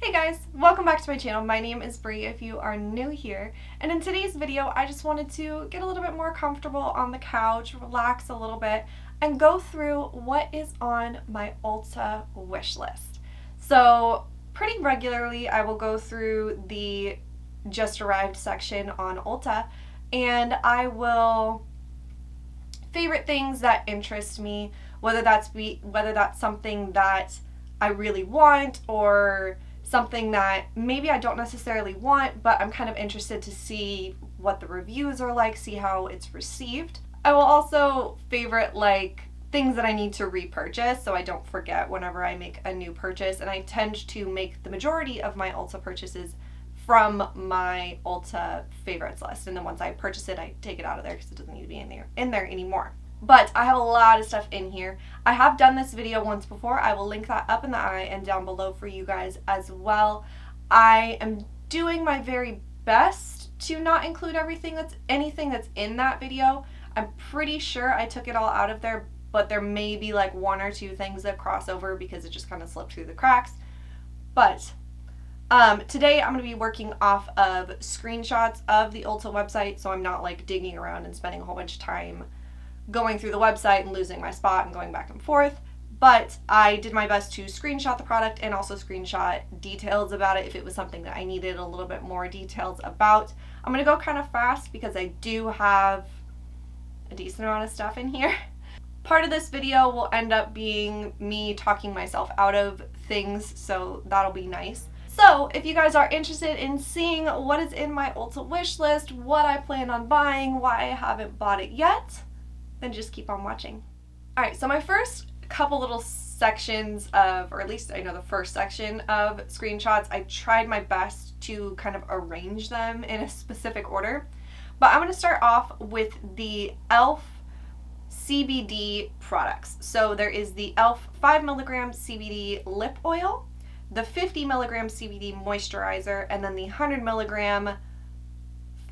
Hey guys, welcome back to my channel. My name is Bree if you are new here, and in today's video I just wanted to get a little bit more comfortable on the couch, relax a little bit, and go through what is on my Ulta wish list. So pretty regularly I will go through the just arrived section on Ulta and I will favorite things that interest me, whether that's something that I really want or something that maybe I don't necessarily want, but I'm kind of interested to see what the reviews are like, see how it's received. I will also favorite like things that I need to repurchase so I don't forget whenever I make a new purchase, and I tend to make the majority of my Ulta purchases from my Ulta favorites list, and then once I purchase it I take it out of there because it doesn't need to be in there anymore. But I have a lot of stuff in here. I have done this video once before. I will link that up in the eye and down below for you guys as well. I am doing my very best to not include anything that's in that video. I'm pretty sure I took it all out of there, but there may be like one or two things that cross over because it just kind of slipped through the cracks. But today I'm going to be working off of screenshots of the Ulta website, so I'm not like digging around and spending a whole bunch of time going through the website and losing my spot and going back and forth. But I did my best to screenshot the product and also screenshot details about it if it was something that I needed a little bit more details about. I'm going to go kind of fast because I do have a decent amount of stuff in here. Part of this video will end up being me talking myself out of things, so that'll be nice. So if you guys are interested in seeing what is in my Ulta wish list, what I plan on buying, why I haven't bought it yet, then just keep on watching. Alright, so my first couple little sections of, or at least I know the first section of screenshots, I tried my best to kind of arrange them in a specific order. But I'm going to start off with the e.l.f. CBD products. So there is the e.l.f. 5mg CBD lip oil, the 50mg CBD moisturizer, and then the 100mg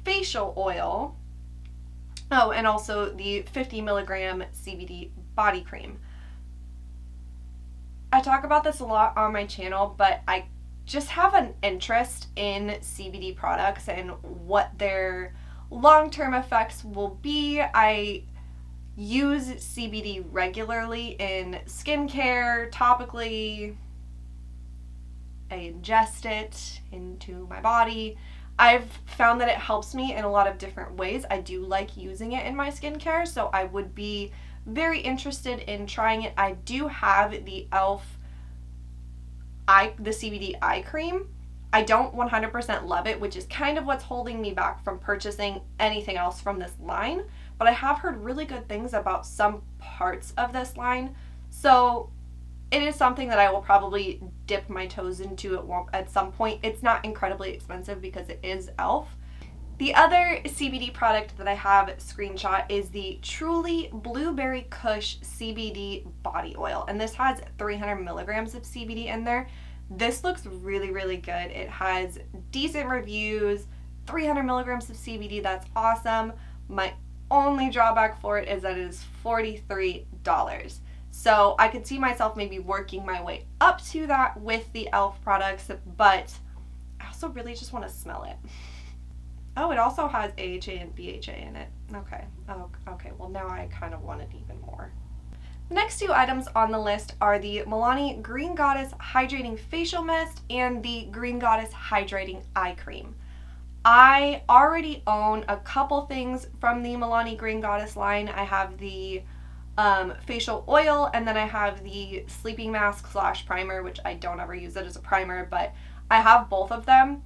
facial oil. Oh, and also the 50mg CBD body cream. I talk about this a lot on my channel, but I just have an interest in CBD products and what their long-term effects will be. I use CBD regularly in skincare, topically. I ingest it into my body. I've found that it helps me in a lot of different ways. I do like using it in my skincare, so I would be very interested in trying it. I do have the e.l.f. the CBD eye cream. I don't 100% love it, which is kind of what's holding me back from purchasing anything else from this line, but I have heard really good things about some parts of this line, so it is something that I will probably dip my toes into at some point. It's not incredibly expensive because it is e.l.f. The other CBD product that I have screenshot is the Truly Blueberry Kush CBD Body Oil, and this has 300mg of CBD in there. This looks really, really good. It has decent reviews, 300mg of CBD, that's awesome. My only drawback for it is that it is $43. So I could see myself maybe working my way up to that with the e.l.f. products, but I also really just want to smell it. Oh, it also has AHA and BHA in it. Okay. Oh, okay. Well, now I kind of want it even more. The next two items on the list are the Milani Green Goddess Hydrating Facial Mist and the Green Goddess Hydrating Eye Cream. I already own a couple things from the Milani Green Goddess line. I have the facial oil, and then I have the sleeping mask / primer, which I don't ever use it as a primer, but I have both of them.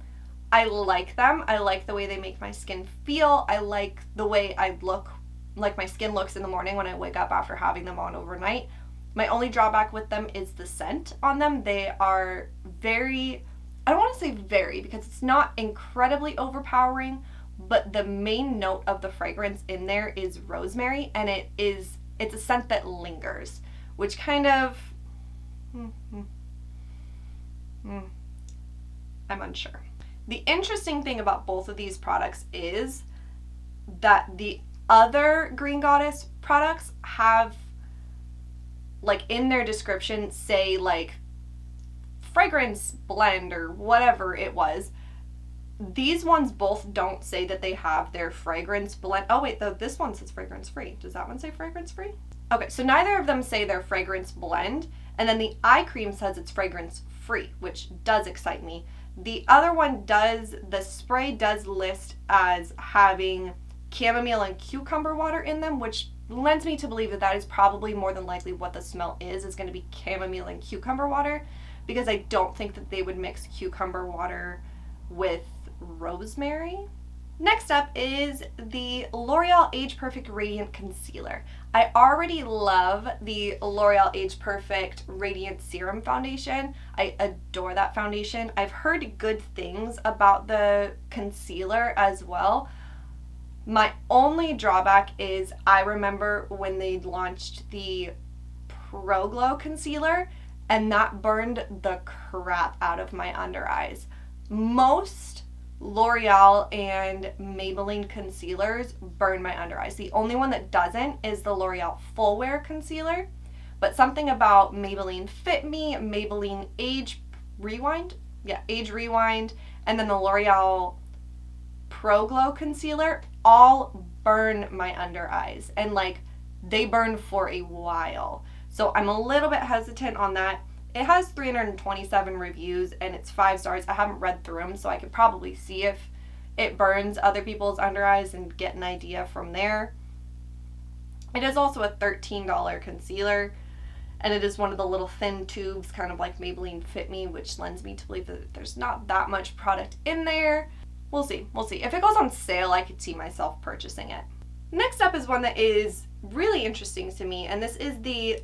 I like them. I like the way they make my skin feel. I like the way I look, like my skin looks in the morning when I wake up after having them on overnight. My only drawback with them is the scent on them. They are very, I don't want to say very because it's not incredibly overpowering, but the main note of the fragrance in there is rosemary, and it's a scent that lingers, which kind of, I'm unsure. The interesting thing about both of these products is that the other Green Goddess products have, like in their description, say like fragrance blend or whatever it was. These ones both don't say that they have their fragrance blend. Oh wait, though this one says fragrance free. Does that one say fragrance free? Okay, so neither of them say they're fragrance blend, and then the eye cream says it's fragrance free, which does excite me. The other one does, the spray does list as having chamomile and cucumber water in them, which lends me to believe that that is probably more than likely what the smell is going to be chamomile and cucumber water, because I don't think that they would mix cucumber water with rosemary. Next up is the L'Oreal Age Perfect Radiant Concealer. I already love the L'Oreal Age Perfect Radiant Serum Foundation. I adore that foundation. I've heard good things about the concealer as well. My only drawback is I remember when they launched the Pro Glow concealer, and that burned the crap out of my under eyes. Most L'Oreal and Maybelline concealers burn my under eyes. The only one that doesn't is the L'Oreal Full Wear Concealer, but something about Maybelline Fit Me, Maybelline Age Rewind, Age Rewind, and then the L'Oreal Pro Glow Concealer all burn my under eyes, and like they burn for a while. So I'm a little bit hesitant on that. It has 327 reviews and it's 5 stars. I haven't read through them, so I could probably see if it burns other people's under eyes and get an idea from there. It is also a $13 concealer, and it is one of the little thin tubes, kind of like Maybelline Fit Me, which lends me to believe that there's not that much product in there. We'll see. We'll see. If it goes on sale, I could see myself purchasing it. Next up is one that is really interesting to me, and this is the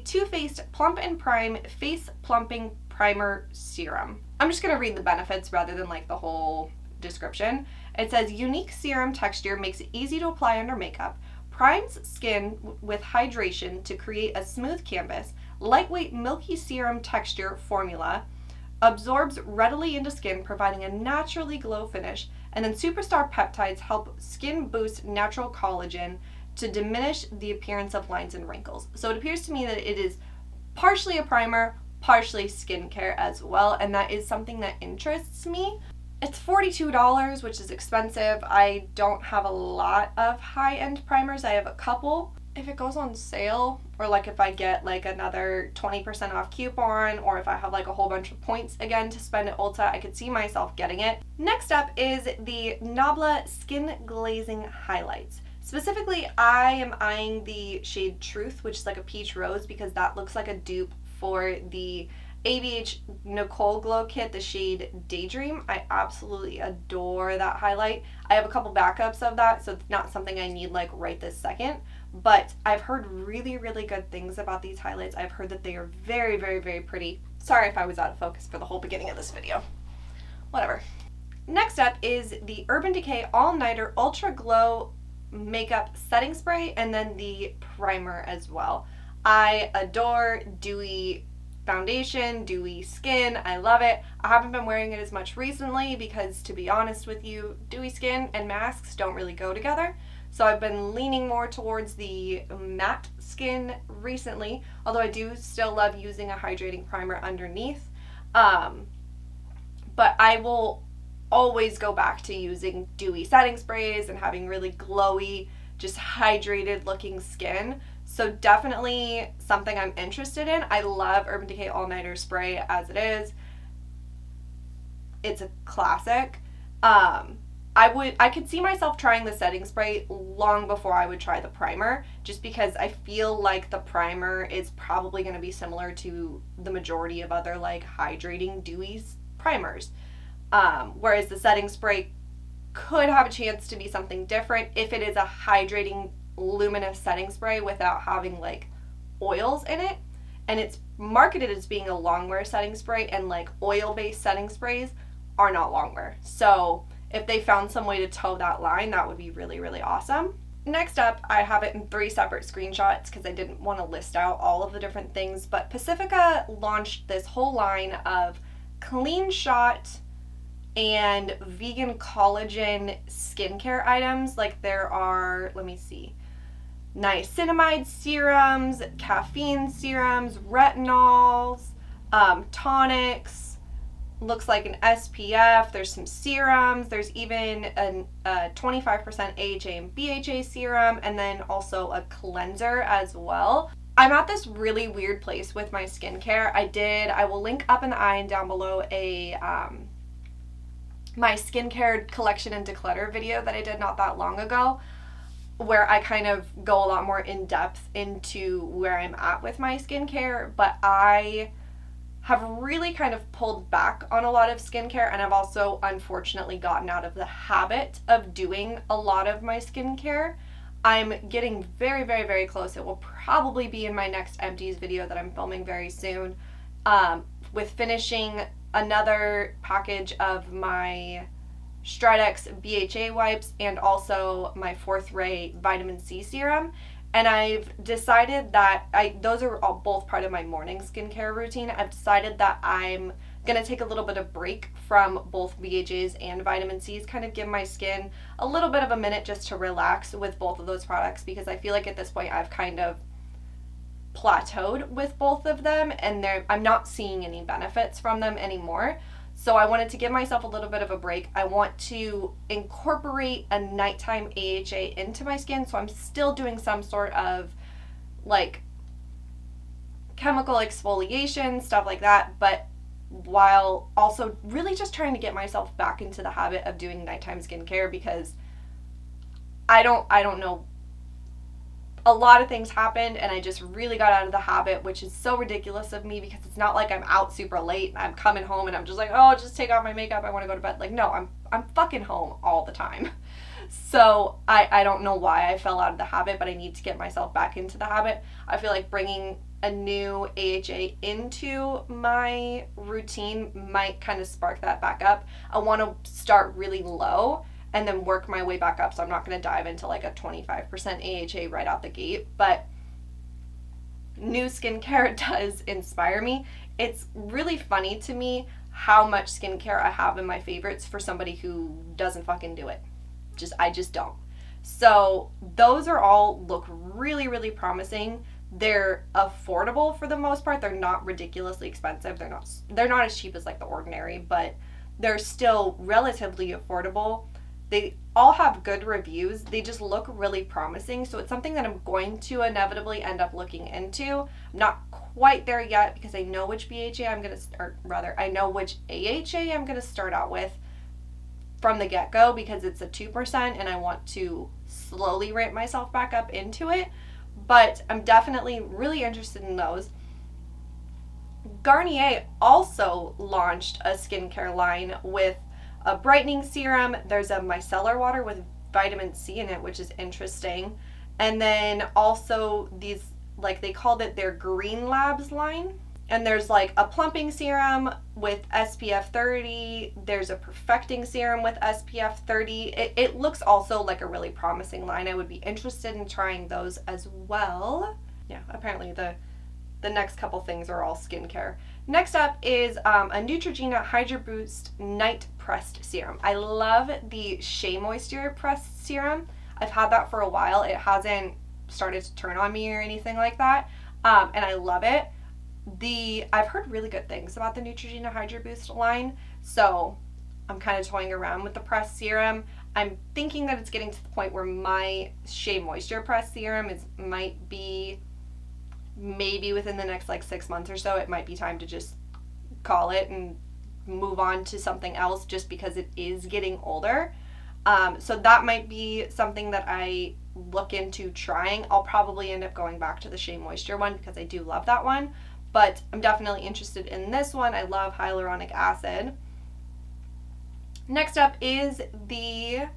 Too Faced Plump and Prime Face Plumping Primer Serum. I'm just going to read the benefits rather than like the whole description. It says, unique serum texture makes it easy to apply under makeup, primes skin with hydration to create a smooth canvas, lightweight milky serum texture formula, absorbs readily into skin, providing a naturally glow finish, and then superstar peptides help skin boost natural collagen to diminish the appearance of lines and wrinkles. So it appears to me that it is partially a primer, partially skincare as well, and that is something that interests me. It's $42, which is expensive. I don't have a lot of high-end primers. I have a couple. If it goes on sale, or like if I get like another 20% off coupon, or if I have like a whole bunch of points again to spend at Ulta, I could see myself getting it. Next up is the Nabla Skin Glazing Highlights. Specifically, I am eyeing the shade Truth, which is like a peach rose, because that looks like a dupe for the ABH Nicole Glow Kit, the shade Daydream. I absolutely adore that highlight. I have a couple backups of that, so it's not something I need like right this second, but I've heard really, really good things about these highlights. I've heard that they are very, very, very pretty. Sorry if I was out of focus for the whole beginning of this video. Whatever. Next up is the Urban Decay All Nighter Ultra Glow Makeup Setting Spray, and then the primer as well. I adore dewy foundation, dewy skin. I love it. I haven't been wearing it as much recently because, to be honest with you, dewy skin and masks don't really go together. So I've been leaning more towards the matte skin recently, although I do still love using a hydrating primer underneath. But I will always go back to using dewy setting sprays and having really glowy, just hydrated looking skin. So definitely something I'm interested in. I love Urban Decay All Nighter Spray as it is. It's a classic. I could see myself trying the setting spray long before I would try the primer, just because I feel like the primer is probably going to be similar to the majority of other like hydrating dewy primers. Whereas the setting spray could have a chance to be something different if it is a hydrating luminous setting spray without having like oils in it, and it's marketed as being a long wear setting spray, and like oil based setting sprays are not long wear. So if they found some way to toe that line, that would be really, really awesome. Next up, I have it in 3 separate screenshots because I didn't want to list out all of the different things, but Pacifica launched this whole line of clean shot and vegan collagen skincare items. Like there are, let me see, niacinamide serums, caffeine serums, retinols, tonics, looks like an SPF, there's some serums, there's even a 25% AHA and BHA serum, and then also a cleanser as well. I'm at this really weird place with my skincare. I will link up in the eye and down below my skincare collection and declutter video that I did not that long ago, where I kind of go a lot more in depth into where I'm at with my skincare, but I have really kind of pulled back on a lot of skincare, and I've also unfortunately gotten out of the habit of doing a lot of my skincare. I'm getting very, very, very close. It will probably be in my next empties video that I'm filming very soon, with finishing another package of my Stridex BHA wipes and also my Fourth Ray vitamin C serum. And I've decided that those are all both part of my morning skincare routine. I've decided that I'm going to take a little bit of break from both BHAs and vitamin Cs, kind of give my skin a little bit of a minute just to relax with both of those products, because I feel like at this point I've kind of plateaued with both of them, and I'm not seeing any benefits from them anymore. So I wanted to give myself a little bit of a break. I want to incorporate a nighttime AHA into my skin, so I'm still doing some sort of like chemical exfoliation, stuff like that, but while also really just trying to get myself back into the habit of doing nighttime skincare, because I don't know, a lot of things happened and I just really got out of the habit, which is so ridiculous of me, because it's not like I'm out super late and I'm coming home and I'm just like, oh, just take off my makeup, I want to go to bed. Like, no, I'm fucking home all the time. So I don't know why I fell out of the habit, but I need to get myself back into the habit. I feel like bringing a new AHA into my routine might kind of spark that back up. I want to start really low and then work my way back up. So I'm not going to dive into like a 25% AHA right out the gate, but new skincare does inspire me. It's really funny to me how much skincare I have in my favorites for somebody who doesn't fucking do it. I just don't. So those are all look really, really promising. They're affordable for the most part. They're not ridiculously expensive. They're not as cheap as like The Ordinary, but they're still relatively affordable. They all have good reviews. They just look really promising. So it's something that I'm going to inevitably end up looking into. I'm not quite there yet because I know which BHA I'm going to start, rather, I know which AHA I'm going to start out with from the get-go, because it's a 2% and I want to slowly ramp myself back up into it. But I'm definitely really interested in those. Garnier also launched a skincare line with a brightening serum. There's a micellar water with vitamin C in it, which is interesting. And then also these, like they called it their Green Labs line. And there's like a plumping serum with SPF 30. There's a perfecting serum with SPF 30. It looks also like a really promising line. I would be interested in trying those as well. Yeah, apparently the next couple things are all skincare. Next up is a Neutrogena Hydra Boost Night Pressed Serum. I love the Shea Moisture Pressed Serum. I've had that for a while. It hasn't started to turn on me or anything like that, and I love it. I've heard really good things about the Neutrogena Hydra Boost line, so I'm kind of toying around with the pressed serum. I'm thinking that it's getting to the point where my Shea Moisture Pressed Serum might be maybe within the next like 6 months or so. It might be time to just call it and move on to something else, just because it is getting older. So that might be something that I look into trying. I'll probably end up going back to the Shea Moisture one because I do love that one. But I'm definitely interested in this one. I love hyaluronic acid. Next up is the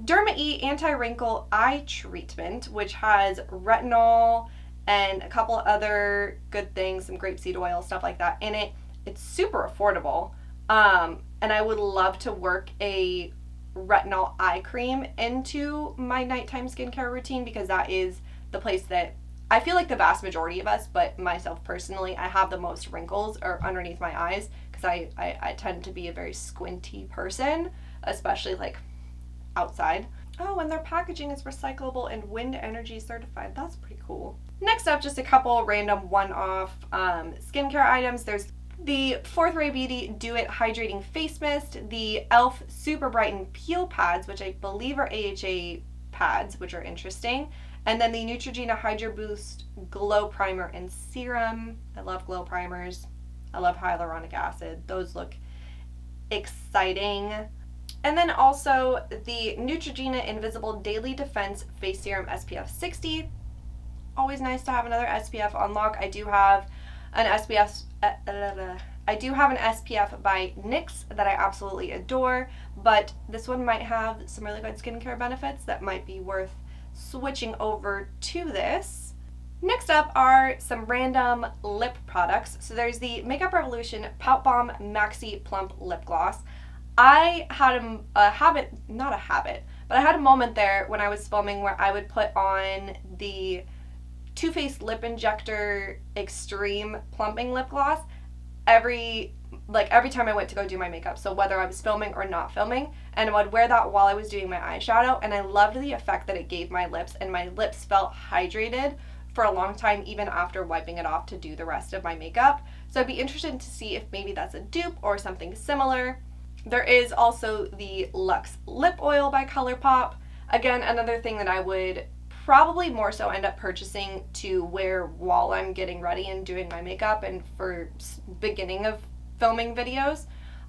derma-e anti-wrinkle eye treatment, which has retinol and a couple other good things, some grapeseed oil, stuff like that in it. It's super affordable. And I would love to work a retinol eye cream into my nighttime skincare routine, because that is the place that I feel like the vast majority of us, but myself personally, I have the most wrinkles or underneath my eyes, because I tend to be a very squinty person, especially like outside. Oh, and their packaging is recyclable and wind energy certified. That's pretty cool. Next up, just a couple random one-off skincare items. There's the Fourth Ray Beauty Do It Hydrating Face Mist, the e.l.f. Super Brighten Peel Pads, which I believe are AHA pads, which are interesting, and then the Neutrogena Hydra Boost Glow Primer and Serum. I love glow primers. I love hyaluronic acid. Those look exciting. And then also the Neutrogena Invisible Daily Defense Face Serum SPF 60. Always nice to have another SPF on lock. I do have an SPF by NYX that I absolutely adore, but this one might have some really good skincare benefits that might be worth switching over to this. Next up are some random lip products. So there's the Makeup Revolution Pout Bomb Maxi Plump Lip Gloss. I had a habit, not a habit, but I had a moment there when I was filming where I would put on the Too Faced Lip Injector Extreme Plumping Lip Gloss every time I went to go do my makeup. So whether I was filming or not filming, and I would wear that while I was doing my eyeshadow, and I loved the effect that it gave my lips, and my lips felt hydrated for a long time even after wiping it off to do the rest of my makeup. So I'd be interested to see if maybe that's a dupe or something similar. There is also the Luxe Lip Oil by Colourpop. Again, another thing that I would probably more so end up purchasing to wear while I'm getting ready and doing my makeup and for beginning of filming videos,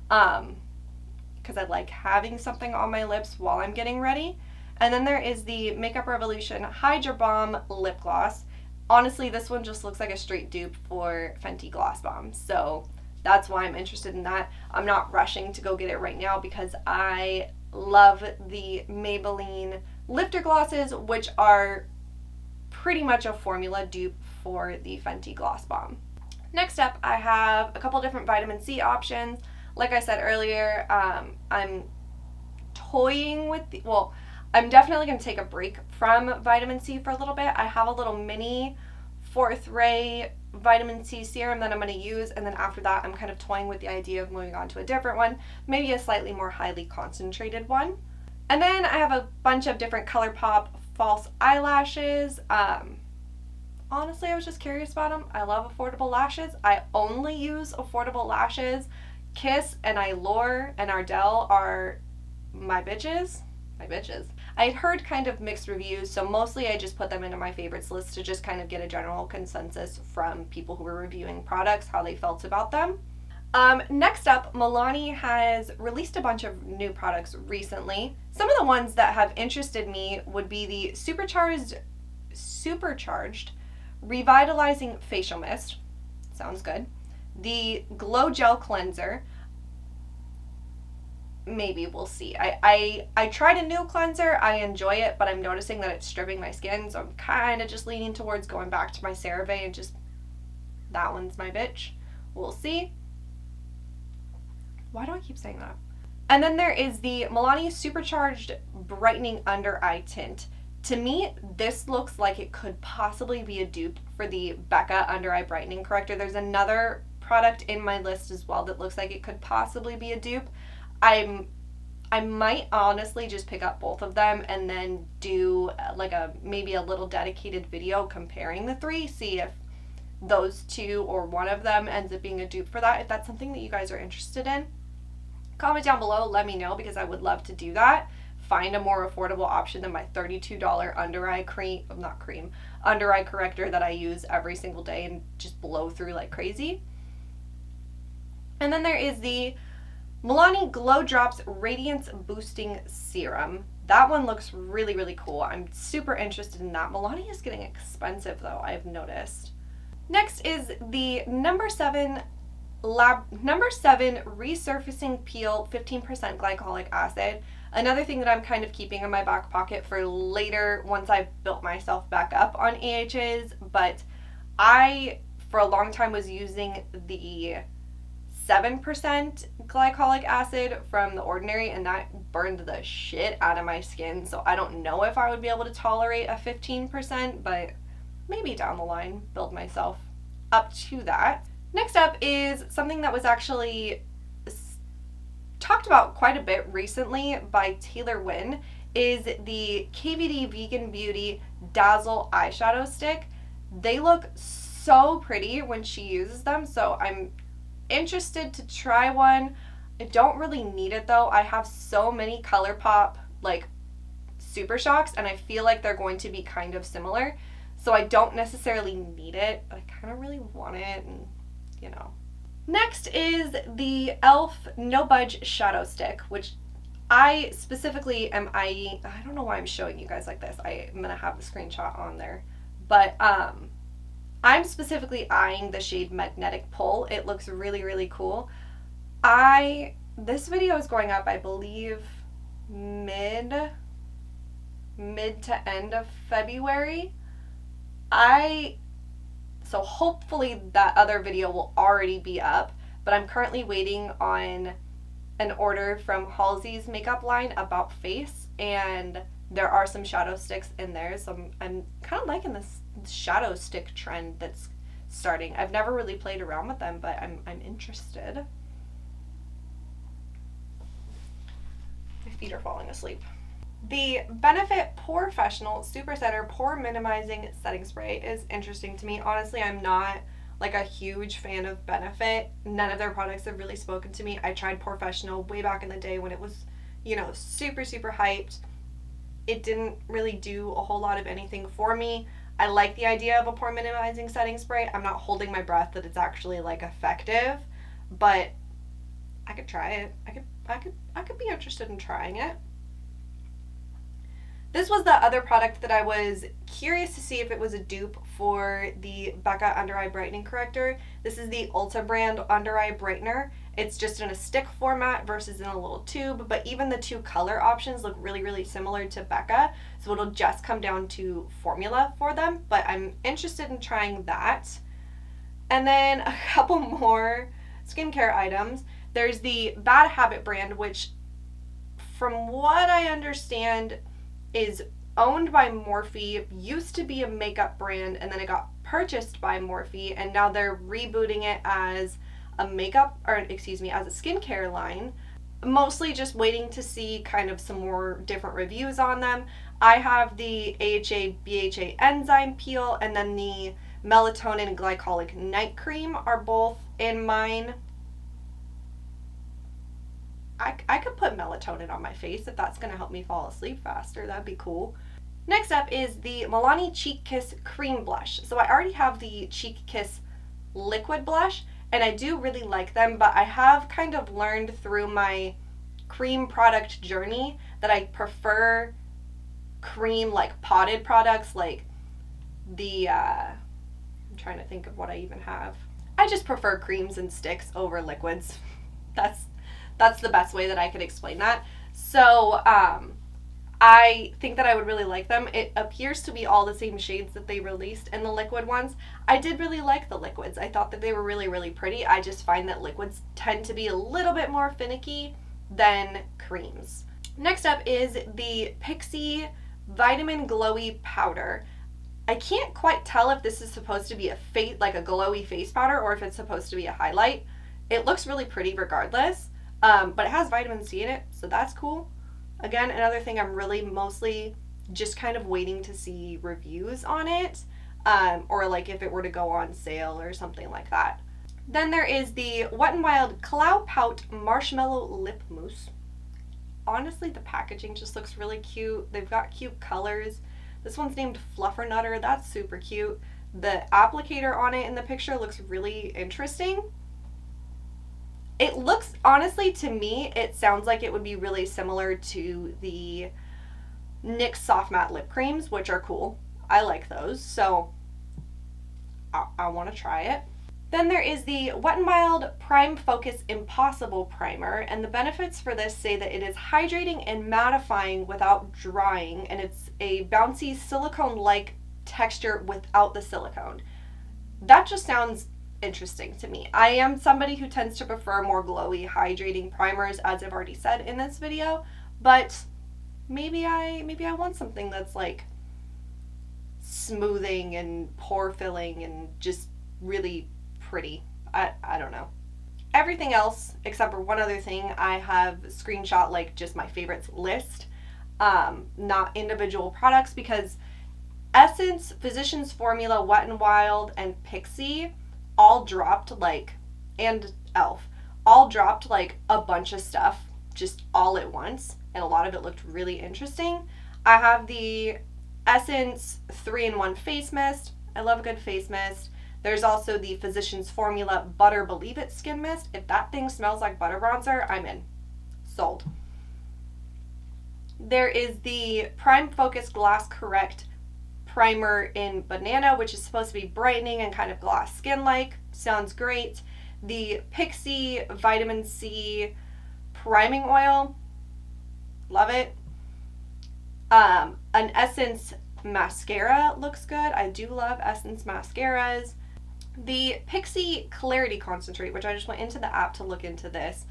because I like having something on my lips while I'm getting ready. And then there is the Makeup Revolution Hydra Bomb Lip Gloss. Honestly, this one just looks like a straight dupe for Fenty Gloss Bomb, so that's why I'm interested in that. I'm not rushing to go get it right now because I love the Maybelline Lifter Glosses, which are pretty much a formula dupe for the Fenty Gloss Bomb. Next up, I have a couple different vitamin C options. Like I said earlier, I'm toying with I'm definitely going to take a break from vitamin C for a little bit. I have a little mini Fourth Ray vitamin C serum that I'm going to use, and then after that I'm kind of toying with the idea of moving on to a different one, maybe a slightly more highly concentrated one. And then I have a bunch of different ColourPop false eyelashes. Honestly, I was just curious about them. I love affordable lashes. I only use affordable lashes. Kiss and Allure and Ardell are my bitches. I heard kind of mixed reviews, so mostly I just put them into my favorites list to just kind of get a general consensus from people who were reviewing products, how they felt about them. Next up, Milani has released a bunch of new products recently. Some of the ones that have interested me would be the Supercharged Revitalizing Facial Mist. Sounds good. The Glow Gel Cleanser. Maybe, we'll see. I tried a new cleanser. I enjoy it, but I'm noticing that it's stripping my skin, so I'm kind of just leaning towards going back to my CeraVe and just, that one's my bitch. We'll see. Why do I keep saying that? And then there is the Milani Supercharged Brightening Under Eye Tint. To me, this looks like it could possibly be a dupe for the Becca Under Eye Brightening Corrector. There's another product in my list as well that looks like it could possibly be a dupe. I might honestly just pick up both of them and then do maybe a little dedicated video comparing the three, see if those two or one of them ends up being a dupe for that. If that's something that you guys are interested in, comment down below, let me know, because I would love to do that. Find a more affordable option than my $32 under eye under eye corrector that I use every single day and just blow through like crazy. And then there is the Milani Glow Drops Radiance Boosting Serum. That one looks really, really cool. I'm super interested in that. Milani is getting expensive though, I've noticed. Next is the number 7 Resurfacing Peel 15% Glycolic Acid. Another thing that I'm kind of keeping in my back pocket for later once I've built myself back up on AHAs, but I, for a long time, was using the 7% glycolic acid from The Ordinary, and that burned the shit out of my skin, so I don't know if I would be able to tolerate a 15%, but maybe down the line build myself up to that. Next up is something that was actually talked about quite a bit recently by Taylor Wynn. is the KVD Vegan Beauty Dazzle eyeshadow stick. They look so pretty when she uses them, so I'm interested to try one. I don't really need it though. I have so many ColourPop like Super Shocks, and I feel like they're going to be kind of similar, so I don't necessarily need it, but I kind of really want it, and you know. Next is the e.l.f. No Budge Shadow Stick, which I specifically am eyeing. I don't know why I'm showing you guys like this. I'm going to have the screenshot on there. But I'm specifically eyeing the shade Magnetic Pull. It looks really, really cool. This video is going up, I believe, mid to end of February. So hopefully that other video will already be up, but I'm currently waiting on an order from Halsey's makeup line, About Face, and there are some shadow sticks in there, so I'm kind of liking this shadow stick trend that's starting. I've never really played around with them, but I'm interested. My feet are falling asleep. The Benefit Porefessional Super Setter Pore Minimizing Setting Spray is interesting to me. Honestly, I'm not like a huge fan of Benefit. None of their products have really spoken to me. I tried Porefessional way back in the day when it was, you know, super, super hyped. It didn't really do a whole lot of anything for me. I like the idea of a pore minimizing setting spray. I'm not holding my breath that it's actually like effective, but I could try it. I could be interested in trying it. This was the other product that I was curious to see if it was a dupe for the Becca Under Eye Brightening Corrector. This is the Ulta brand Under Eye Brightener. It's just in a stick format versus in a little tube, but even the two color options look really, really similar to Becca, so it'll just come down to formula for them, but I'm interested in trying that. And then a couple more skincare items. There's the Bad Habit brand, which from what I understand is owned by Morphe, used to be a makeup brand, and then it got purchased by Morphe, and now they're rebooting it as a as a skincare line. Mostly just waiting to see kind of some more different reviews on them. I have the AHA BHA enzyme peel, and then the melatonin glycolic night cream are both in mine. I could put melatonin on my face if that's going to help me fall asleep faster. That'd be cool. Next up is the Milani Cheek Kiss Cream Blush. So I already have the Cheek Kiss liquid blush, and I do really like them, but I have kind of learned through my cream product journey that I prefer cream, like potted products, like the, I'm trying to think of what I even have. I just prefer creams and sticks over liquids. That's the best way that I could explain that. So I think that I would really like them. It appears to be all the same shades that they released in the liquid ones. I did really like the liquids. I thought that they were really, really pretty. I just find that liquids tend to be a little bit more finicky than creams. Next up is the Pixi Vitamin Glowy Powder. I can't quite tell if this is supposed to be like a glowy face powder or if it's supposed to be a highlight. It looks really pretty regardless. But it has vitamin C in it, so that's cool. Again, another thing I'm really mostly just kind of waiting to see reviews on it, or like if it were to go on sale or something like that. Then there is the Wet n Wild Cloud Pout Marshmallow Lip Mousse. Honestly, the packaging just looks really cute. They've got cute colors. This one's named Fluffernutter. That's super cute. The applicator on it in the picture looks really interesting. It looks, honestly, to me, it sounds like it would be really similar to the NYX Soft Matte Lip Creams, which are cool. I like those, so I want to try it. Then there is the Wet n Wild Prime Focus Impossible Primer, and the benefits for this say that it is hydrating and mattifying without drying, and it's a bouncy silicone-like texture without the silicone. That just sounds interesting to me. I am somebody who tends to prefer more glowy, hydrating primers, as I've already said in this video, but maybe I want something that's like smoothing and pore filling and just really pretty. I don't know. Everything else, except for one other thing, I have screenshot like just my favorites list. not individual products, because Essence, Physicians Formula, Wet n Wild, and Pixie all dropped like, and e.l.f. all dropped like a bunch of stuff just all at once, and a lot of it looked really interesting. I have the Essence 3-in-1 face mist. I love a good face mist. There's also the Physicians Formula Butter Believe It Skin Mist. If that thing smells like butter bronzer, I'm in. Sold. There is the Prime Focus Glass Correct Primer in Banana, which is supposed to be brightening and kind of glass skin-like. Sounds great. The Pixie Vitamin C Priming Oil. Love it. An Essence mascara looks good. I do love Essence mascaras. The Pixie Clarity Concentrate, which I just went into the app to look into this.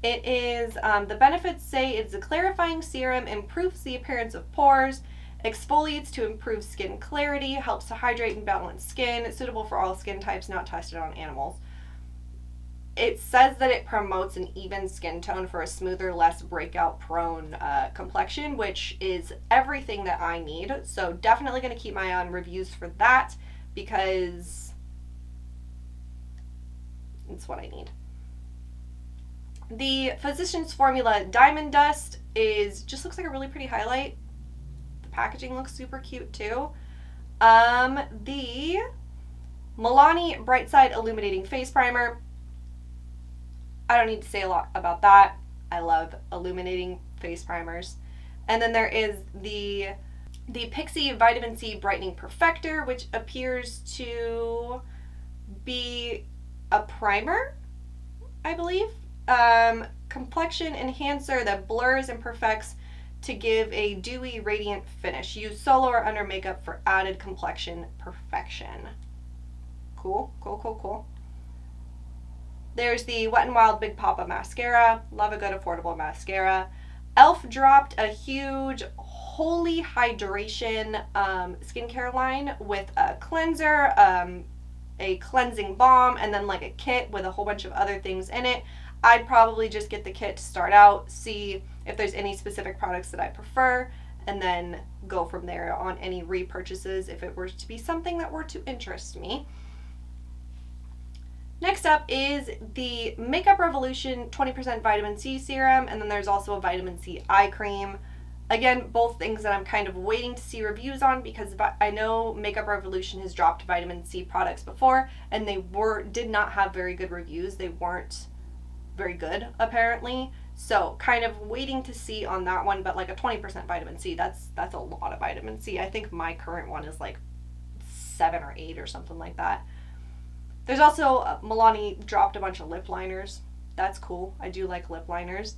It is, the benefits say it's a clarifying serum, improves the appearance of pores, exfoliates to improve skin clarity, helps to hydrate and balance skin, suitable for all skin types, not tested on animals. It says that it promotes an even skin tone for a smoother, less breakout prone complexion, which is everything that I need. So definitely going to keep my eye on reviews for that, because it's what I need. The Physicians Formula Diamond Dust just looks like a really pretty highlight. The packaging looks super cute too. The Milani Bright Side Illuminating Face Primer. I don't need to say a lot about that. I love illuminating face primers. And then there is the Pixie Vitamin C Brightening Perfector, which appears to be a primer, I believe. Complexion enhancer that blurs and perfects to give a dewy, radiant finish. Use solo or under makeup for added complexion perfection. Cool, cool, cool, cool. There's the Wet n Wild Big Papa Mascara. Love a good affordable mascara. e.l.f. dropped a huge Holy Hydration skincare line with a cleanser, a cleansing balm, and then like a kit with a whole bunch of other things in it. I'd probably just get the kit to start out, see if there's any specific products that I prefer, and then go from there on any repurchases if it were to be something that were to interest me. Next up is the Makeup Revolution 20% Vitamin C Serum, and then there's also a Vitamin C Eye Cream. Again, both things that I'm kind of waiting to see reviews on, because I know Makeup Revolution has dropped Vitamin C products before, and they did not have very good reviews. They weren't very good, apparently. So kind of waiting to see on that one, but like a 20% Vitamin C, that's a lot of Vitamin C. I think my current one is like 7 or 8 or something like that. There's also, Milani dropped a bunch of lip liners. That's cool. I do like lip liners.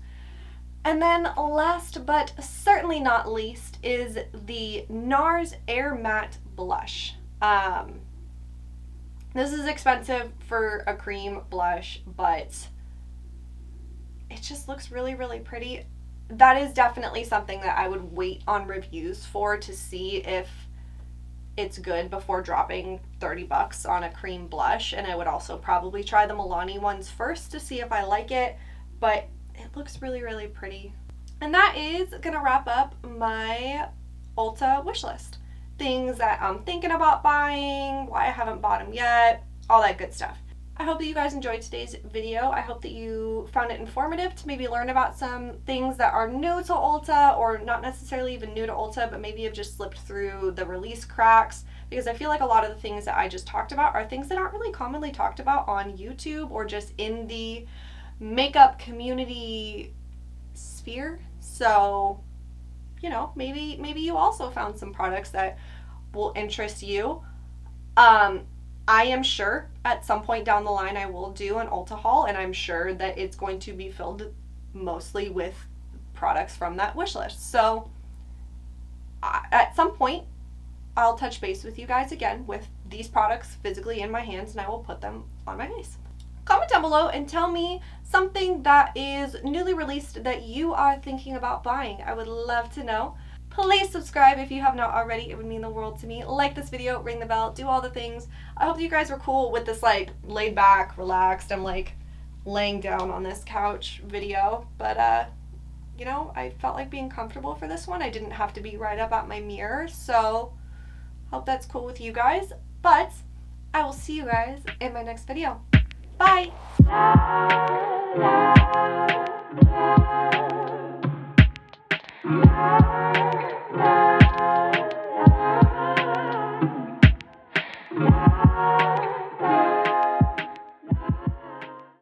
And then last but certainly not least is the NARS Air Matte Blush. This is expensive for a cream blush, but it just looks really, really pretty. That is definitely something that I would wait on reviews for, to see if it's good before dropping 30 bucks on a cream blush. And I would also probably try the Milani ones first to see if I like it, but it looks really, really pretty. And that is gonna wrap up my Ulta wish list. Things that I'm thinking about buying, why I haven't bought them yet, all that good stuff. I hope that you guys enjoyed today's video. I hope that you found it informative to maybe learn about some things that are new to Ulta, or not necessarily even new to Ulta, but maybe have just slipped through the release cracks, because I feel like a lot of the things that I just talked about are things that aren't really commonly talked about on YouTube or just in the makeup community sphere. So, you know, maybe you also found some products that will interest you. I am sure at some point down the line I will do an Ulta haul, and I'm sure that it's going to be filled mostly with products from that wish list. So at some point I'll touch base with you guys again with these products physically in my hands, and I will put them on my face. Comment down below and tell me something that is newly released that you are thinking about buying. I would love to know. Please subscribe if you have not already. It would mean the world to me. Like this video, ring the bell, do all the things. I hope you guys were cool with this like laid back, relaxed, I'm like laying down on this couch video. But you know, I felt like being comfortable for this one. I didn't have to be right up at my mirror, so hope that's cool with you guys. But I will see you guys in my next video. Bye! Yeah.